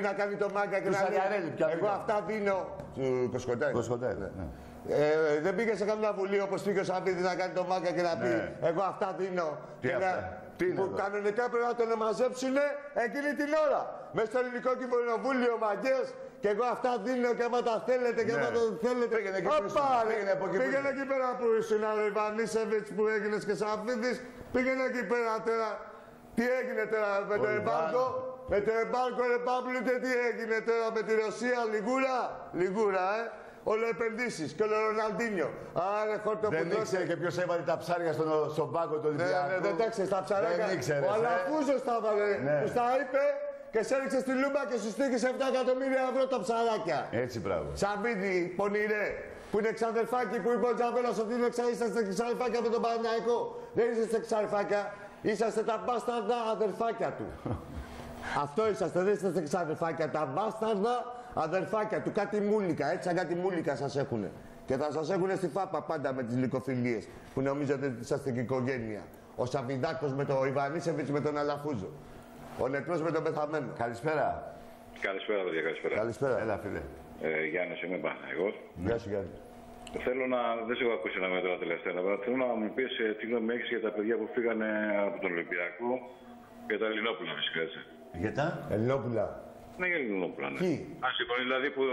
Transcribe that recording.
να κάνει το μάγκα και να λέει. Εγώ αυτά δίνω. Του Κοσκοτέλη. Ναι. Δεν πήγε σε κανένα βουλίο όπως πήγε ο Σαββίδης να κάνει το μάγκα και να πει εγώ αυτά δίνω. Που κανονικά πρέπει να τον μαζέψουνε εκείνη την ώρα. Μέσα στο ελληνικό κοινοβούλιο μαγκές. Και εγώ αυτά δίνω και άμα τα θέλετε και άμα το θέλετε. Πήγαινε εκεί πέρα που ήσουν ο Ιβανίσεβιτς που έγινες και Σαββίδης. Πήγαινε εκεί πέρα τώρα. Τι έγινε τώρα με το εμπάργκο. Με το εμπάργκο ρε Παύλουτε τι έγινε τώρα με τη Ρωσία. Λιγούρα όλο επενδύσεις και όλο Ροναλντίνιο. Άρα χόρτο που δεν ήξερε και ποιος έβαλε τα ψάρια στον πάγκο του Ολυμπιακού. Ναι, δεν τα ξέρεις τα ψαράκια. Ο Αλαφούζος τα έβαλε. Τους τα είπε και σε έριξε στη Λούμπα και σου στήκησε 7 εκατομμύρια ευρώ τα ψαράκια. Έτσι πράγμα. Σαββίδη, πονηρέ, που είναι ξαδερφάκι που είπε ο Τζαβέλας ότι είσαστε ξαδερφάκια με τον Παναθηναϊκό. Δεν είσαστε ξαδερφάκια, είσαστε τα μπάσταρδα αδερφάκια του. Αυτό είσαστε, δεν είσαστε ξαδερφάκια, τα μπάσταρδα αδερφάκια του. Κάτι μούλικα, έτσι σαν κάτι μούλικα σας έχουνε. Και θα σας έχουνε στη φάπα πάντα με τις λυκοφιλίες που νομίζετε ότι είσαστε και οικογένεια. Ο Σαββιδάκος με τον Ιβανίσεβιτς με τον Αλαφούζο. Ο νεκρός με τον πεθαμένο. Καλησπέρα. Καλησπέρα, παιδιά, καλησπέρα. Καλησπέρα. Έλα, φίλε. Γιάννης, είμαι Παναθηναϊκός. Γεια σου, Γιάννη. Θέλω να. Δεν σε έχω ακούσει ένα μέτρο τελευταία, αλλά θέλω να μου πεις τι γνώμη έχεις για τα παιδιά που φύγανε από τον Ολυμπιακό και τα Ελληνόπουλα, φυσικά έτσι. Για τα Ελληνόπουλα. Ναι, για Ελληνόπουλα. Ναι. Τι? Α, συμφωνεί δηλαδή που